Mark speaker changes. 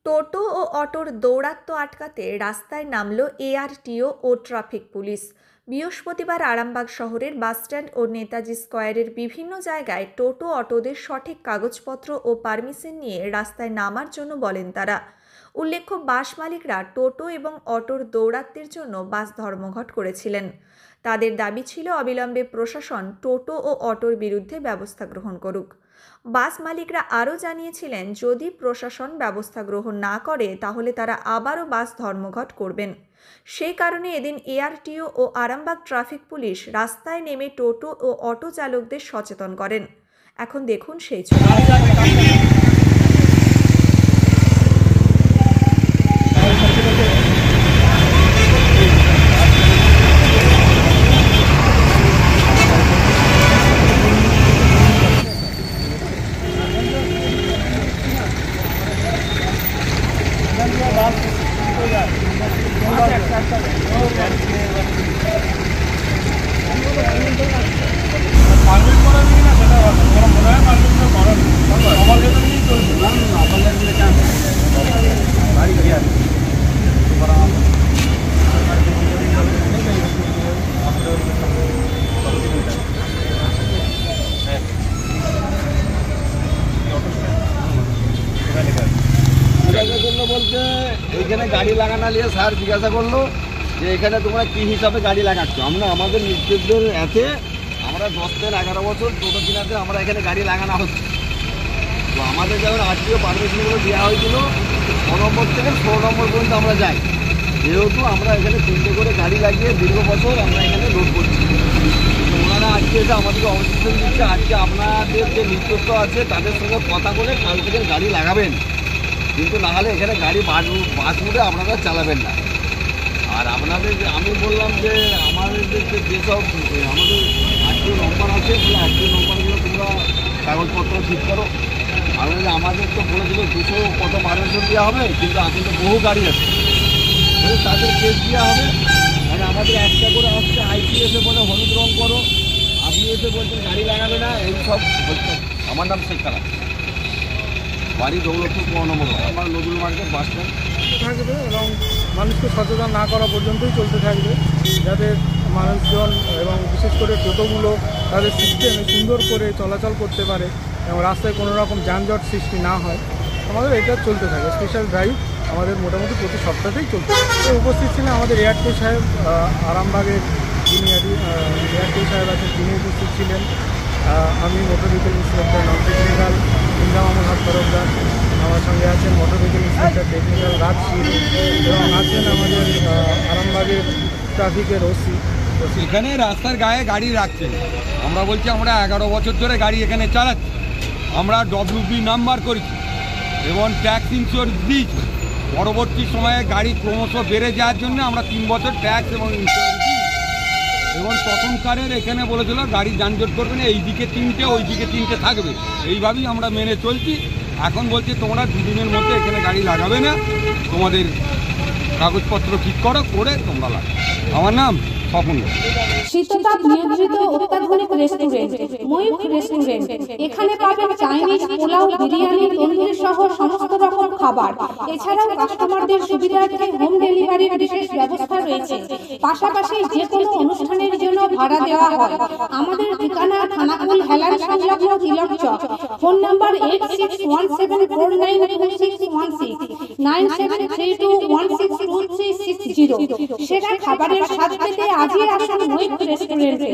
Speaker 1: টোটো ও অটোর দৌরাত্ম্য আটকাতে রাস্তায় নামল এআরটিও ও ট্রাফিক পুলিশ। বৃহস্পতিবার আরামবাগ শহরের বাসস্ট্যান্ড ও নেতাজি স্কয়ারের বিভিন্ন জায়গায় টোটো অটোদের সঠিক কাগজপত্র ও পারমিশন নিয়ে রাস্তায় নামার জন্য বলেন তারা। উল্লেখ্য, বাস মালিকরা টোটো এবং অটোর দৌরাত্ম্যের জন্য বাস ধর্মঘট করেছিলেন। তাদের দাবি ছিল অবিলম্বে প্রশাসন টোটো ও অটোর বিরুদ্ধে ব্যবস্থা গ্রহণ করুক। বাস মালিকরা আরও জানিয়েছিলেন, যদি প্রশাসন ব্যবস্থা গ্রহণ না করে তাহলে তারা আবারও বাস ধর্মঘট করবেন। সেই কারণে এদিন এআরটিও ও আরামবাগ ট্রাফিক পুলিশ রাস্তায় নেমে টোটো ও অটো চালকদের সচেতন করেন। এখন দেখুন সেই ছবি।
Speaker 2: বলতে এইখানে গাড়ি লাগানো নিয়ে স্যার জিজ্ঞাসা করলো যে এখানে তোমরা কি হিসাবে গাড়ি লাগাচ্ছ। আমরা আমাদের নির্দেশদের আছে, আমরা 10 থেকে 11 বছর টোটো কিনাতে আমরা এখানে গাড়ি লাগানো হচ্ছে। তো আমাদের যেমন আজকেও পারমিশনগুলো দেওয়া হয়েছিল 6 নম্বর থেকে 16 নম্বর পর্যন্ত আমরা যাই, যেহেতু আমরা এখানে 3টে করে গাড়ি লাগিয়ে দীর্ঘ বছর আমরা এখানে লোড করছি। তো ওনারা আজকে এসে আমাদেরকে অবশিষ্ট দিচ্ছে, আজকে আপনাদের যে নির্দেশ আছে তাদের সঙ্গে কথা বলে কাল থেকে গাড়ি লাগাবেন, কিন্তু না হলে এখানে গাড়ি বাস রুটে আপনারা চালাবেন না। আর আপনাদের আমি বললাম যে আমাদের যেসব আমাদের আজকের নম্বর আছে, সেই আজকের নম্বরগুলো তোমরা কাগজপত্র ঠিক করো। আমাদের তো বলেছিল 200 কত পারমিশন দেওয়া হবে, কিন্তু এখন তো বহু গাড়ি আছে, তাদের কেস দেওয়া হবে। মানে আমাদের একটা করে আসছে, আইসি এসে বলে হলুদ রং করো, আপনি এসে বলছেন গাড়ি লাগাবে না, এই সব হচ্ছে। আমার নাম শেখ কালাম, বাড়ি দৌলতপুর 9 নম্বর, আমার নজরুল মার্কেট বাস স্ট্যান্ড
Speaker 3: থাকবে এবং মানুষকে সচেতন না করা পর্যন্তই চলতে থাকবে, যাতে মানুষজন এবং বিশেষ করে টোটোগুলো তাদের সিস্টেমে সুন্দর করে চলাচল করতে পারে এবং রাস্তায় কোনো রকম যানজট সৃষ্টি না হয়। আমাদের এটা চলতে থাকে। স্পেশাল ড্রাইভ আমাদের মোটামুটি প্রতি সপ্তাহতেই চলছে। উপস্থিত ছিলেন আমাদের এআরটিও সাহেব, আরামবাগের যিনি এআরটিও সাহেব আছেন তিনি উপস্থিত ছিলেন। আমি motor vehicle inspector non technical Indranath Tarafdar, আমার সঙ্গে আছেন motor vehicle inspector technical Raj Sheel, এবং আছেন আমাদের আরামবাগের ট্রাফিকের ওসি।
Speaker 4: এখানে রাস্তার গায়ে গাড়ি রাখছে, আমরা বলছি আমরা 11 বছর ধরে গাড়ি এখানে চালাচ্ছি, আমরা WB নাম্বার করেছি এবং ট্যাক্স ইন্স্যুরেন্স দিয়েছি। পরবর্তী সময়ে গাড়ি ক্রমশ বেড়ে যাওয়ার জন্য আমরা 3 বছর ট্যাক্স এবং ইন্স্যুরেন্স দিই, এবং তখনকারের এখানে বলেছিল গাড়ি যানজট করবে না, এইদিকে 3টে ওইদিকে 3টে থাকবে, এইভাবেই আমরা মেনে চলছি। এখন বলছি তোমরা 2 দিনের মধ্যে এখানে গাড়ি লাগাবে না, তোমাদের কাগজপত্র ঠিক করো, করে তোমরা লাগাবে। আমার নাম স্বপন।
Speaker 5: শীততাপ নিয়ন্ত্রিত অত্যাধুনিক রেস্টুরেন্ট ময়ূখ রেস্টুরেন্ট। এখানে পাবেন চাইনিজ, পোলাও, বিরিয়ানি, তন্দুরি সহ সমস্ত রকম খাবার। এছাড়াও কাস্টমারদের সুবিধার্থে হোম ডেলিভারির বিশেষ ব্যবস্থা রয়েছে। পাশাপাশি যে কোনো অনুষ্ঠানের জন্য ভাড়া দেওয়া হয়। আমাদের ঠিকানা খানাকুল হেলান সংলগ্ন তিলক চক। Phone number 8617492616 9732162360। সেরা খাবারের স্বাদ পেতে আজই আসুন ময়ূখ রেস্টুরেন্টে।